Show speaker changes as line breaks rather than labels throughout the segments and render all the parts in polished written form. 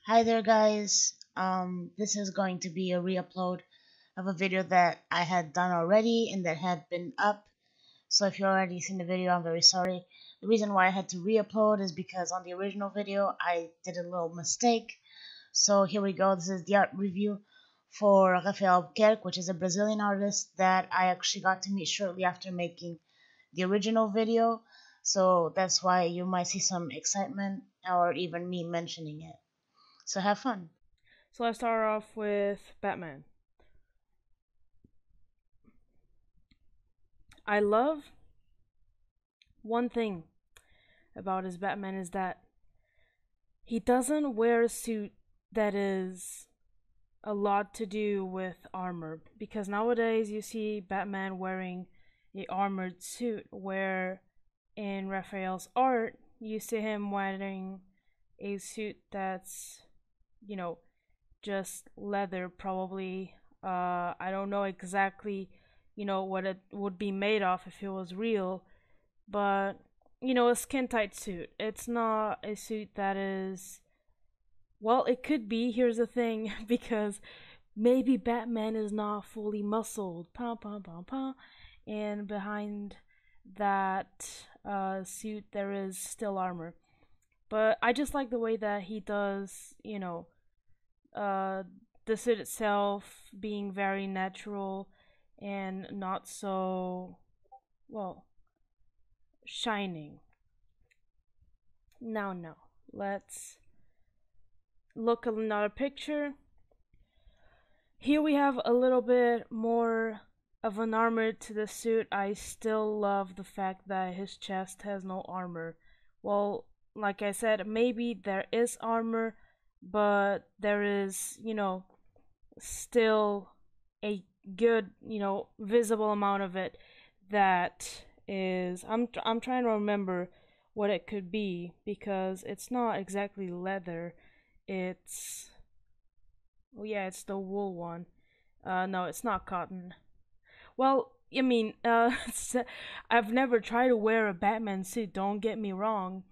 Hi there, guys. This is going to be a re-upload of a video that I had done already and that had been up. So if you already seen the video, I'm very sorry. The reason why I had to re-upload is because on the original video I did a little mistake. So here we go. This is the art review for Rafael Albulquerque, which is a Brazilian artist that I actually got to meet shortly after making the original video. So that's why you might see some excitement or even me mentioning it. So have fun.
So let's start off with Batman. I love one thing about his Batman is that he doesn't wear a suit that is a lot to do with armor, because nowadays you see Batman wearing a armored suit, where in Raphael's art you see him wearing a suit that's, you know, just leather, probably. I don't know exactly, what it would be made of if it was real, but a skin tight suit. It's not a suit that is. Well, it could be. Here's the thing, because maybe Batman is not fully muscled. Pom pom pom pom, and behind that suit there is still armor. But I just like the way that he does, uh, the suit itself being very natural and not so, well, shining. Now, let's look at another picture. Here we have a little bit more of an armor to the suit. I still love the fact that his chest has no armor. Well, like I said, maybe there is armor, but there is, still a good, visible amount of it that is. I'm trying to remember what it could be, because it's not exactly leather. It's, oh yeah, it's the wool one. No, it's not cotton. Well, I mean, I've never tried to wear a Batman suit, don't get me wrong,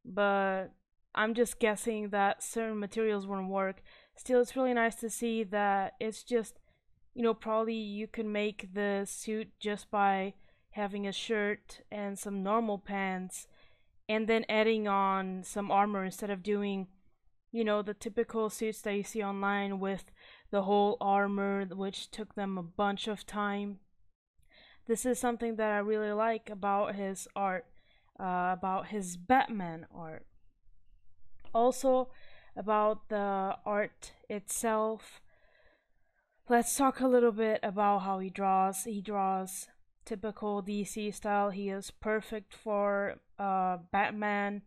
but I'm just guessing that certain materials wouldn't work. Still, it's really nice to see that it's just, probably you can make the suit just by having a shirt and some normal pants and then adding on some armor instead of doing, the typical suits that you see online with the whole armor, which took them a bunch of time. This is something that I really like about his art, about his Batman art. Also, about the art itself, let's talk a little bit about how he draws. He draws typical DC style. He is perfect for Batman,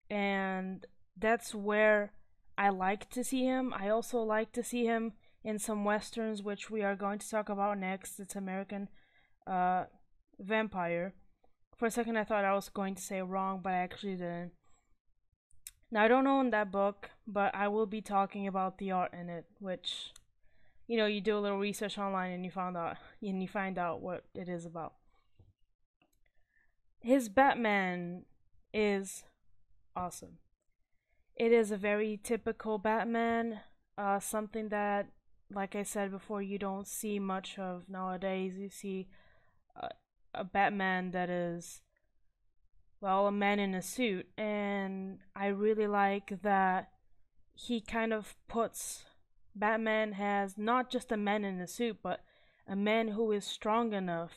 and that's where I like to see him. I also like to see him in some westerns, which we are going to talk about next. It's American uh, Vampire. For a second, I thought I was going to say wrong, but I actually didn't. Now, I don't own that book, but I will be talking about the art in it, which, you do a little research online and you find out what it is about. His Batman is awesome. It is a very typical Batman, something that, like I said before, you don't see much of nowadays. You see a, a Batman that is, well, a man in a suit, and I really like that he kind of puts Batman has not just a man in a suit, but a man who is strong enough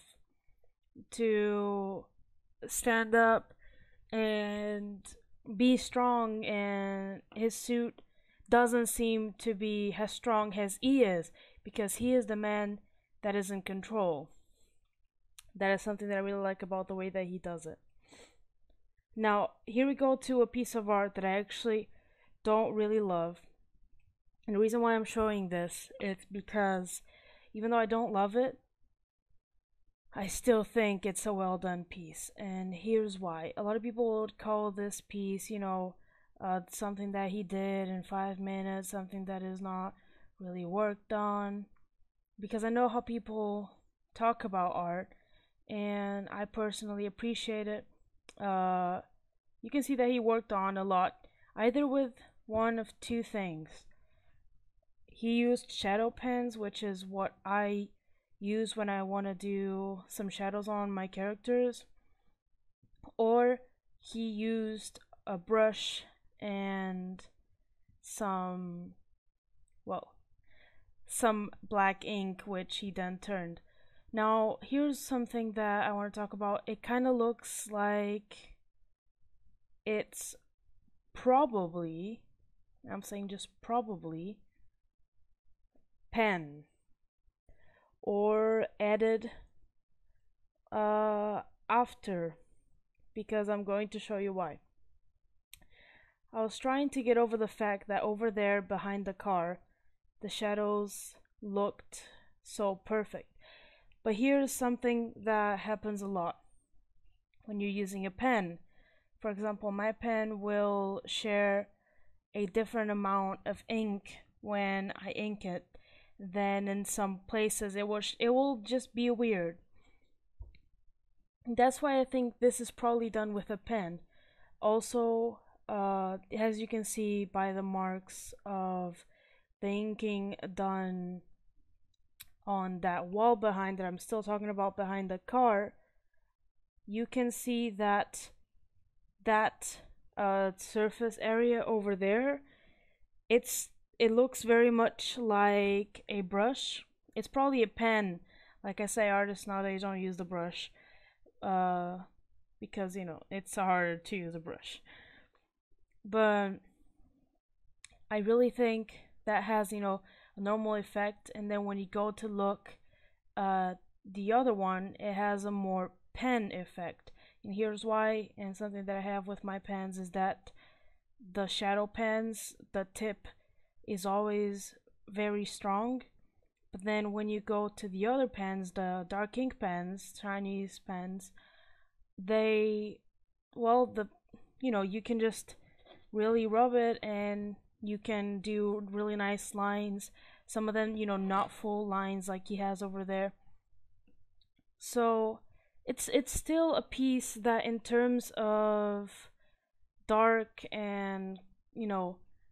to stand up and be strong, and his suit doesn't seem to be as strong as he is, because he is the man that is in control. That is something that I really like about the way that he does it. Now, here we go to a piece of art that I actually don't really love. And the reason why I'm showing this is because even though I don't love it, I still think it's a well done piece. And here's why. A lot of people would call this piece, something that he did in 5 minutes, something that is not really worked on. Because I know how people talk about art, and I personally appreciate it. You can see that he worked on a lot, either with one of two things. He used shadow pens, which is what I use when I want to do some shadows on my characters, or he used a brush and some, well, some black ink, which he then turned. Now, here's something that I want to talk about. It kind of looks like it's probably, I'm saying just probably, pen or added after, because I'm going to show you why. I was trying to get over the fact that over there behind the car, the shadows looked so perfect. But here's something that happens a lot when you're using a pen. For example, my pen will share a different amount of ink when I ink it than in some places. It will just be weird. That's why I think this is probably done with a pen. Also, as you can see by the marks of the inking done on that wall behind that I'm still talking about behind the car, you can see that surface area over there, it looks very much like a brush. It's probably a pen. Like I say, artists nowadays don't use the brush, because it's harder to use a brush. But I really think that has a normal effect, and then when you go to look the other one, it has a more pen effect. And here's why. And something that I have with my pens is that the shadow pens, the tip is always very strong, but then when you go to the other pens, the dark ink pens, Chinese pens, they, well, you can just really rub it and you can do really nice lines. Some of them, not full lines like he has over there. So it's still a piece that, in terms of dark and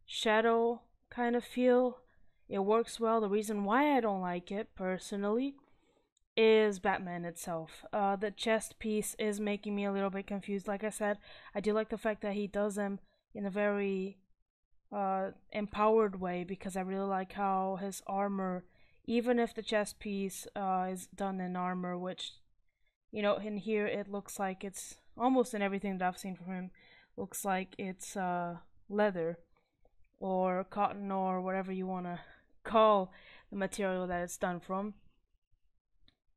shadow kind of feel, it works well. The reason why I don't like it personally is Batman itself. The chest piece is making me a little bit confused. Like I said, I do like the fact that he does them in a very empowered way, because I really like how his armor, even if the chest piece is done in armor, which in here it looks like it's almost in everything that I've seen from him, looks like it's leather or cotton or whatever you want to call the material that it's done from.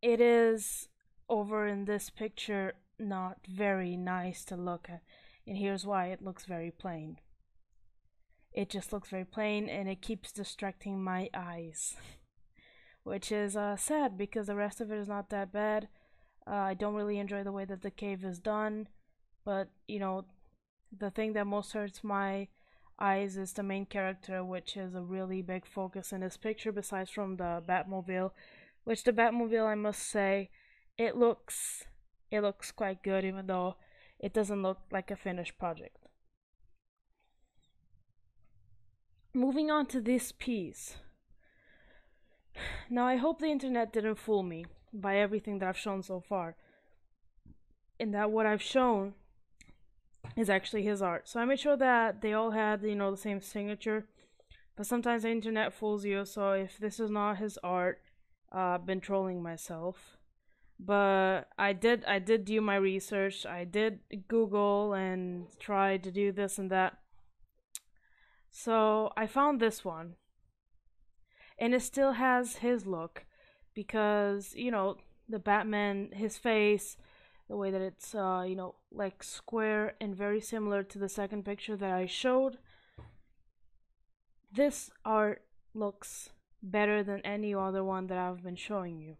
It is, over in this picture, not very nice to look at, and here's why. It looks very plain. It just looks very plain, and it keeps distracting my eyes, which is sad, because the rest of it is not that bad. I don't really enjoy the way that the cave is done, but the thing that most hurts my eyes is the main character, which is a really big focus in this picture, besides from the Batmobile, which the Batmobile, I must say, it looks quite good, even though it doesn't look like a finished project. Moving on to this piece. Now, I hope the internet didn't fool me by everything that I've shown so far, and that what I've shown is actually his art. So I made sure that they all had, the same signature, but sometimes the internet fools you, so if this is not his art, I've been trolling myself. But I did do my research. I did Google and try to do this and that. So I found this one, and it still has his look, because the Batman, his face, the way that it's like square and very similar to the second picture that I showed. This art looks better than any other one that I've been showing you.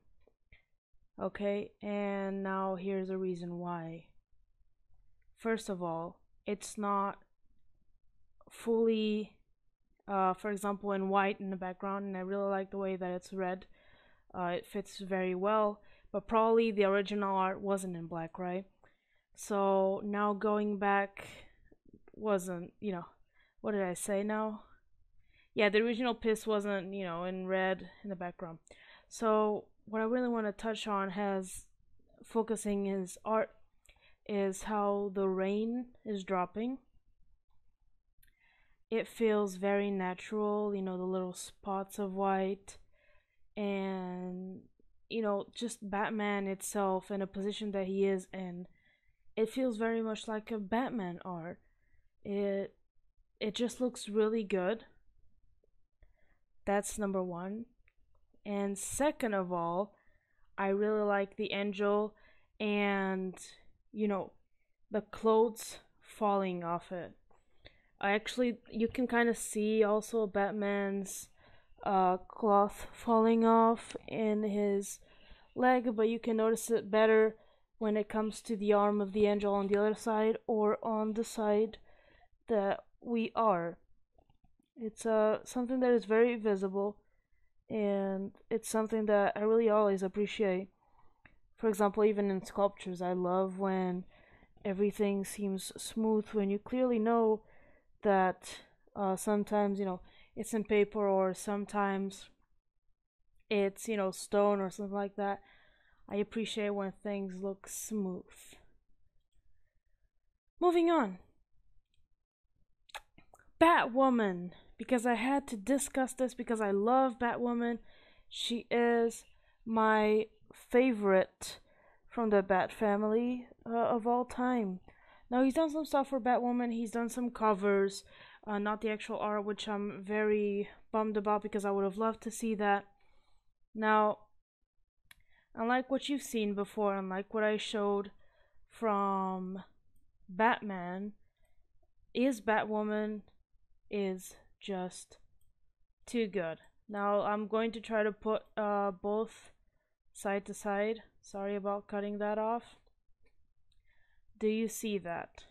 Okay, and now here's a reason why. First of all, it's not fully, for example, in white in the background, and I really like the way that it's red. It fits very well, but probably the original art wasn't in black, right? So now going back wasn't, What did I say now? Yeah, the original piss wasn't, you know, in red in the background. So what I really want to touch on has focusing his art is how the rain is dropping. It feels very natural, you know, the little spots of white, and you know, just Batman itself in a position that he is in. It feels very much like a Batman art. It it just looks really good. That's number 1. And second of all, I really like the angel and, you know, the clothes falling off it. I actually, you can kind of see also Batman's cloth falling off in his leg, but you can notice it better when it comes to the arm of the angel on the other side or on the side that we are. It's something that is very visible, and it's something that I really always appreciate. For example, even in sculptures, I love when everything seems smooth, when you clearly know that sometimes, you know, it's in paper, or sometimes it's, you know, stone or something like that. I appreciate when things look smooth. Moving on. Batwoman, because I had to discuss this because I love Batwoman. She is my favorite from the Bat family of all time. Now, he's done some stuff for Batwoman. He's done some covers, not the actual art, which I'm very bummed about because I would have loved to see that. Now, unlike what you've seen before, unlike what I showed from Batman, is Batwoman is just too good. Now I'm going to try to put both side to side. Sorry about cutting that off. Do you see that?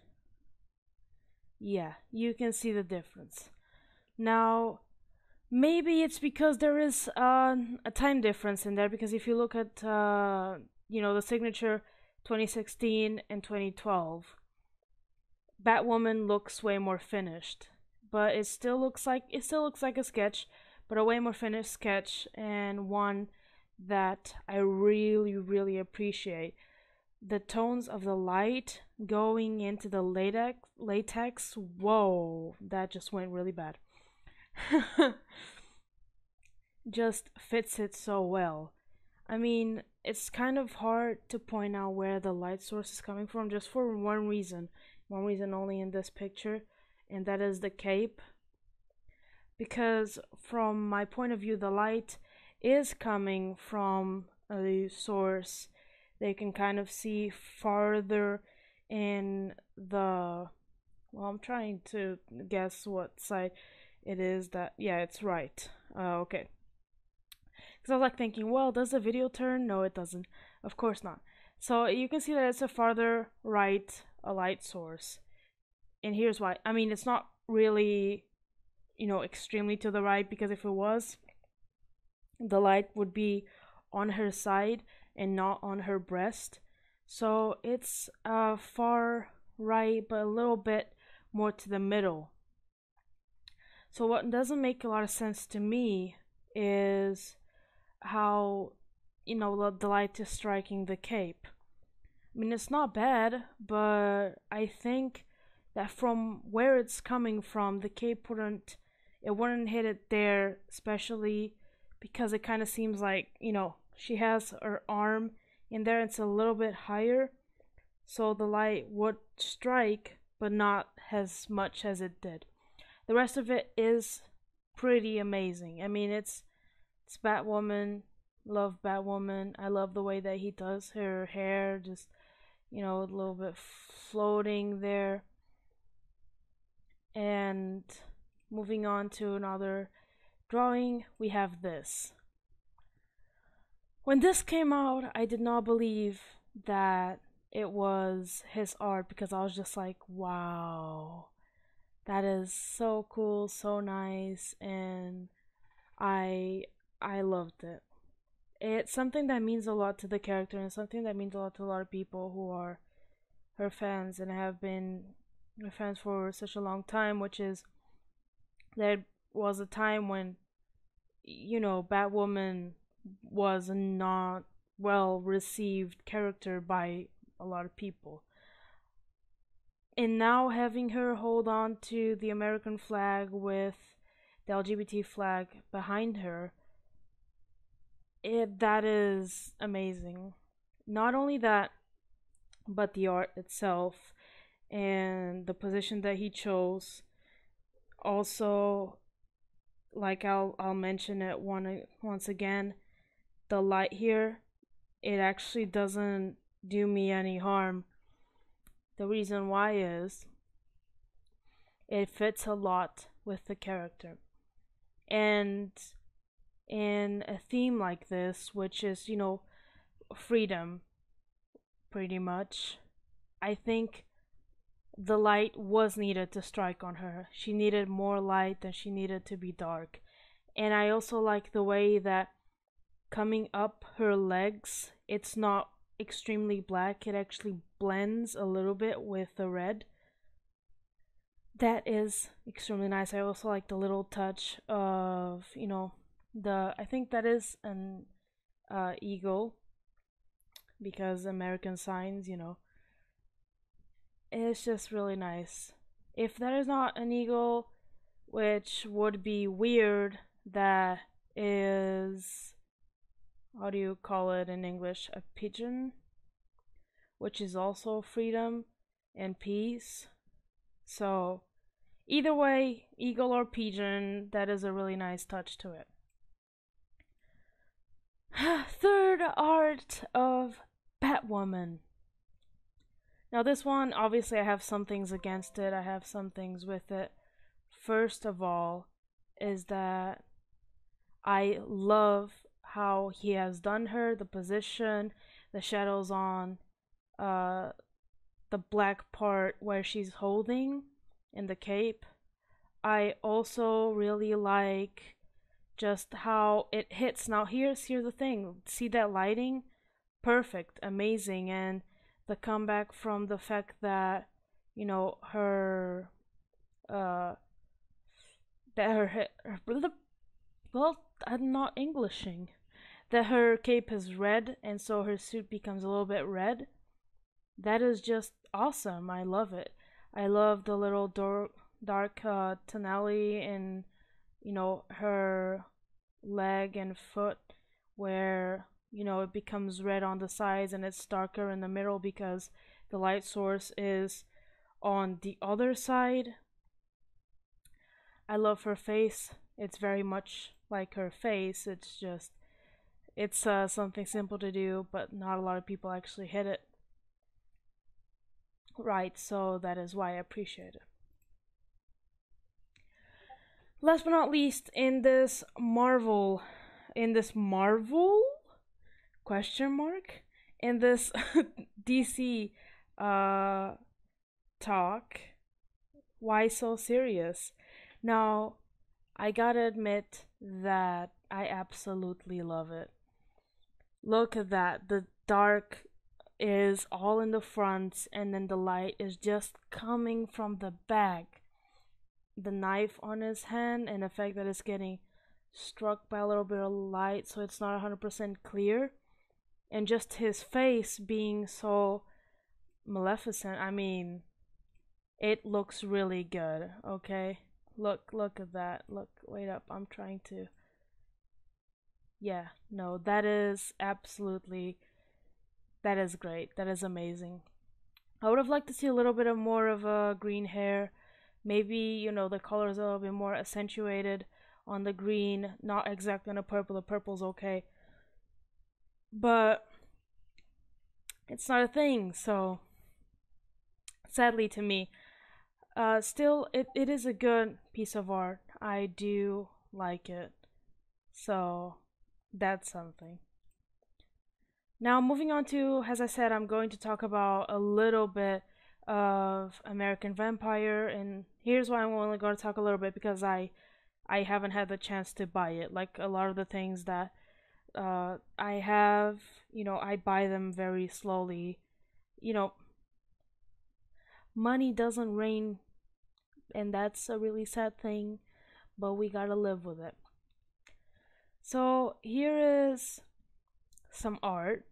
Yeah, you can see the difference. Now, maybe it's because there is a time difference in there, because if you look at you know, the signature 2016 and 2012, Batwoman looks way more finished, but it still looks like a sketch, but a way more finished sketch, and one that I really appreciate. The tones of the light going into the latex, whoa, that just went really bad. Just fits it so well. I mean, it's kind of hard to point out where the light source is coming from, just for one reason only in this picture, and that is the cape. Because from my point of view, the light is coming from a source that you can kind of see farther in the, well, I'm trying to guess what side it is. That, yeah, it's right. Okay. Because I was like thinking, well, does the video turn? No, it doesn't. Of course not. So you can see that it's a farther right, a light source. And here's why. I mean, it's not really, you know, extremely to the right, because if it was, the light would be on her side and not on her breast. So it's far right, but a little bit more to the middle. So what doesn't make a lot of sense to me is how, you know, the light is striking the cape. I mean, it's not bad, but I think that from where it's coming from, the cape wouldn't hit it there, especially because it kind of seems like, you know, she has her arm in there, it's a little bit higher, so the light would strike, but not as much as it did. The rest of it is pretty amazing. I mean, it's Batwoman. Love Batwoman. I love the way that he does her hair, just, you know, a little bit floating there. And moving on to another drawing, we have this. When this came out, I did not believe that it was his art, because I was just like, wow, that is so cool, so nice, and I loved it. It's something that means a lot to the character, and something that means a lot to a lot of people who are her fans and have been her fans for such a long time, which is there was a time when, Batwoman was a not well received character by a lot of people. And now having her hold on to the American flag with the LGBT flag behind her, that is amazing. Not only that, but the art itself and the position that he chose. Also, like I'll mention it once again, the light here, it actually doesn't do me any harm. The reason why is it fits a lot with the character. And in a theme like this, which is, freedom, pretty much, I think the light was needed to strike on her. She needed more light than she needed to be dark. And I also like the way that coming up her legs, it's not extremely black, it actually blends a little bit with the red. That is extremely nice. I also like the little touch of, I think that is an eagle, because American signs, it's just really nice. If that is not an eagle, which would be weird, that is, how do you call it in English? A pigeon, which is also freedom and peace. So, either way, eagle or pigeon, that is a really nice touch to it. Third art of Batwoman. Now, this one, obviously, I have some things against it, I have some things with it. First of all, is that I love how he has done her, the position, the shadows on the black part where she's holding in the cape. I also really like just how it hits. Now here's the thing. See that lighting? Perfect, amazing, and the comeback from the fact that, her that her well, I'm not Englishing. That her cape is red, and so her suit becomes a little bit red. That is just awesome. I love it. I love the little dark tonality in, her leg and foot, where, it becomes red on the sides and it's darker in the middle because the light source is on the other side. I love her face. It's very much like her face. It's something simple to do, but not a lot of people actually hit it right, so that is why I appreciate it. Last but not least, in this Marvel question mark, in this DC talk, why so serious? Now, I gotta admit that I absolutely love it. Look at that. The dark is all in the front, and then the light is just coming from the back. The knife on his hand, and the fact that it's getting struck by a little bit of light, so it's not 100% clear. And just his face being so Maleficent. I mean, it looks really good, okay? Look at that. Look, wait up. I'm trying to. Yeah, no, that is great. That is amazing. I would have liked to see a little bit of more of green hair. Maybe, the colors a little bit more accentuated on the green, not exactly on the purple. The purple's okay. But it's not a thing, so sadly to me. Still, it is a good piece of art. I do like it. So, that's something. Now, moving on to, as I said, I'm going to talk about a little bit of American Vampire, and here's why I'm only going to talk a little bit, because I haven't had the chance to buy it. Like a lot of the things that I have, I buy them very slowly. Money doesn't rain, and that's a really sad thing. but we gotta live with it. So here is some art.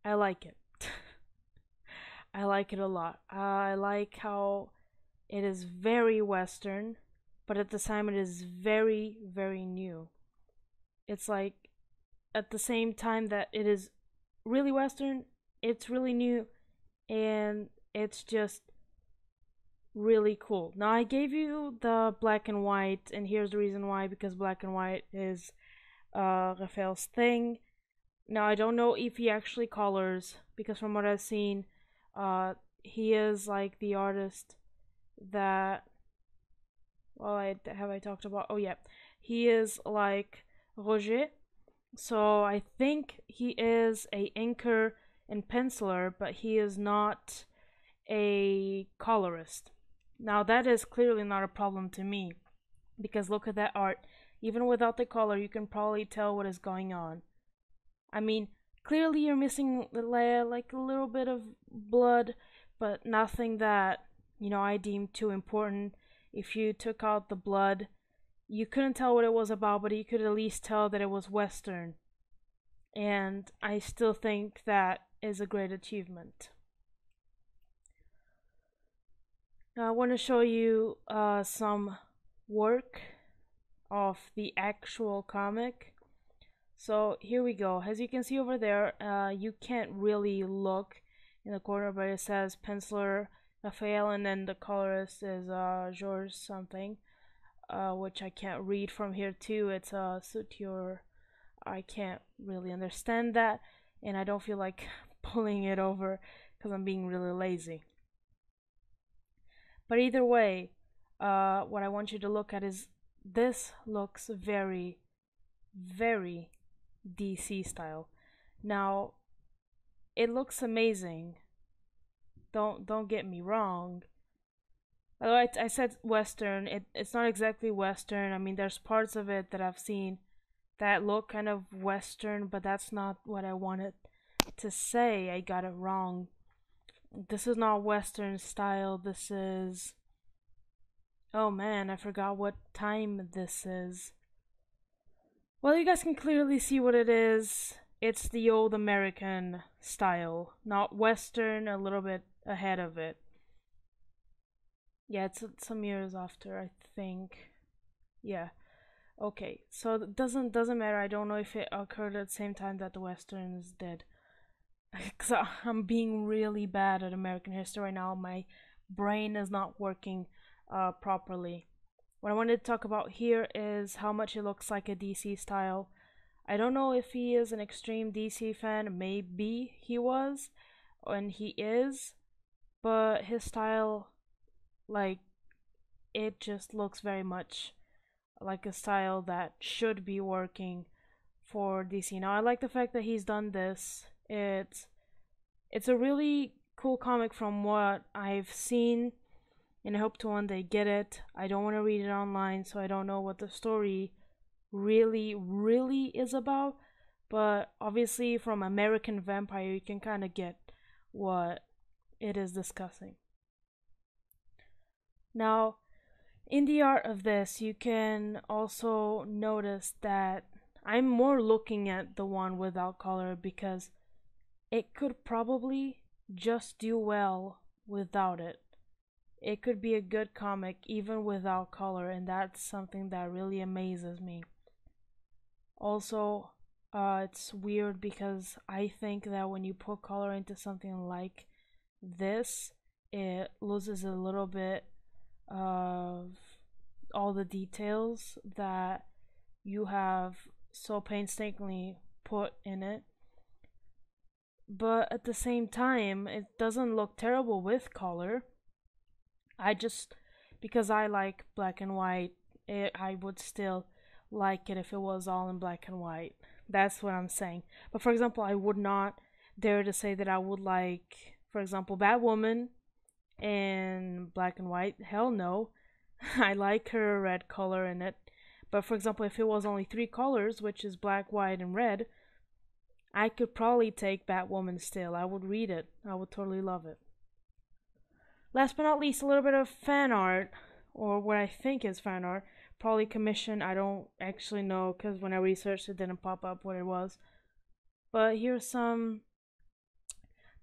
I like it. I like it a lot. I like how it is very Western, but at the time it is very, very new. It's like at the same time that it is really Western, it's really new, and it's just really cool. Now, I gave you the black and white, and here's the reason why, because black and white is Rafael's thing. Now, I don't know if he actually colors, because from what I've seen, he is like the artist that, well, I talked about, oh yeah, he is like Roger, so I think he is a inker and penciler, but he is not a colorist. Now that is clearly not a problem to me, because look at that art. Even without the color, you can probably tell what is going on. I mean, clearly you're missing like a little bit of blood, but nothing that, I deem too important. If you took out the blood, you couldn't tell what it was about, but you could at least tell that it was Western. And I still think that is a great achievement. Now I want to show you some work of the actual comic. So here we go. As you can see over there, you can't really look in the corner, but it says penciler Rafael, and then the colorist is George something, which I can't read from here too. It's Suture. I can't really understand that, and I don't feel like pulling it over because I'm being really lazy. But either way, what I want you to look at is this looks very, very DC style. Now, it looks amazing. Don't get me wrong. Although I said Western, it's not exactly Western. I mean, there's parts of it that I've seen that look kind of Western, but that's not what I wanted to say. I got it wrong. This is not Western style. This is... Oh man, I forgot what time this is. Well, you guys can clearly see what it is. It's the old American style, not Western, a little bit ahead of it. Yeah, it's some years after, I think. Yeah. Okay, so it doesn't matter. I don't know if it occurred at the same time that the Westerns did. Because I'm being really bad at American history right now. My brain is not working properly. What I wanted to talk about here is how much it looks like a DC style. I don't know if he is an extreme DC fan. Maybe he was, and he is, but his style, like, it just looks very much like a style that should be working for DC. Now, I like the fact that he's done this. It's a really cool comic from what I've seen, and I hope to one day get it. I don't want to read it online, so I don't know what the story really is about, but obviously from American Vampire you can kind of get what it is discussing. Now, in the art of this, you can also notice that I'm more looking at the one without color because it could probably just do well without it. It could be a good comic even without color, and that's something that really amazes me. Also, it's weird because I think that when you put color into something like this, it loses a little bit of all the details that you have so painstakingly put in it. But at the same time, it doesn't look terrible with color. Because I like black and white, I would still like it if it was all in black and white. That's what I'm saying. But for example, I would not dare to say that I would like, for example, Batwoman in black and white. Hell no. I like her red color in it. But for example, if it was only 3 colors, which is black, white, and red, I could probably take Batwoman still. I would read it. I would totally love it. Last but not least, a little bit of fan art. or what I think is fan art. Probably commission, I don't actually know because when I researched it didn't pop up what it was. But here's some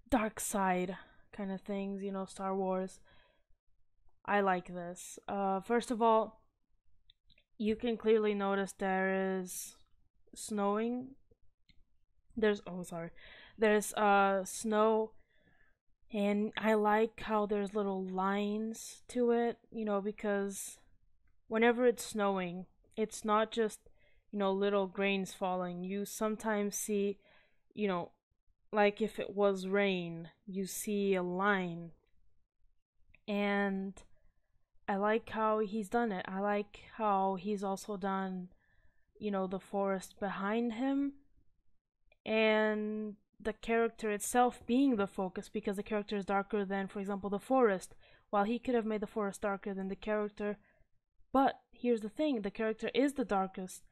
dark side kind of things, Star Wars. I like this. First of all, you can clearly notice there is snowing. There's snow, and I like how there's little lines to it, because whenever it's snowing, it's not just, little grains falling. You sometimes see, you know, like if it was rain, you see a line. And I like how he's done it. I like how he's also done, the forest behind him and the character itself being the focus, because the character is darker than, for example, the forest. While he could have made the forest darker than the character, but here's the thing, the character is the darkest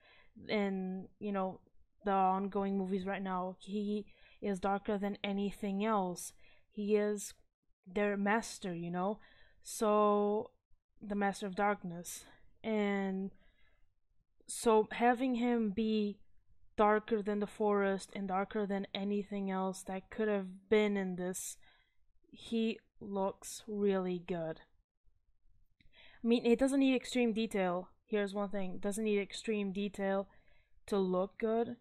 in, the ongoing movies right now. He is darker than anything else. He is their master, So, the master of darkness. And so having him be darker than the forest and darker than anything else that could have been in this, he looks really good. I mean, it doesn't need extreme detail. Here's one thing, it doesn't need extreme detail to look good.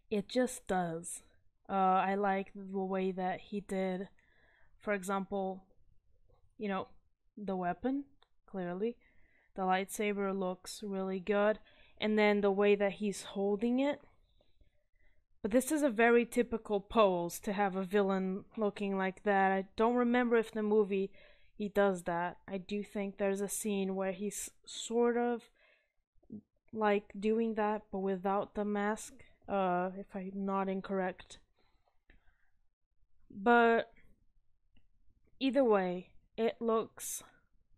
It just does. I like the way that he did, for example, the weapon, clearly. The lightsaber looks really good. And then the way that he's holding it. But this is a very typical pose to have a villain looking like that. I don't remember if in the movie he does that. I do think there's a scene where he's sort of like doing that, but without the mask, if I'm not incorrect. But either way, it looks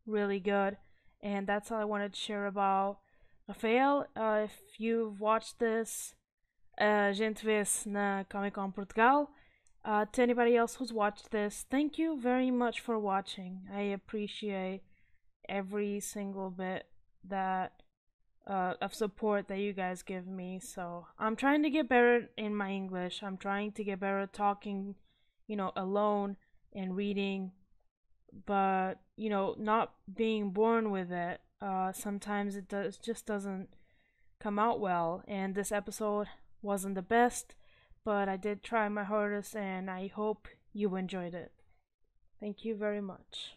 really good, and that's all I wanted to share about Rafael. If you've watched this, gente vê-se na Comic Con Portugal. To anybody else who's watched this, thank you very much for watching. I appreciate every single bit that of support that you guys give me. So I'm trying to get better in my English. I'm trying to get better at talking, alone and reading, but not being born with it. Sometimes just doesn't come out well, and this episode wasn't the best, but I did try my hardest, and I hope you enjoyed it. Thank you very much.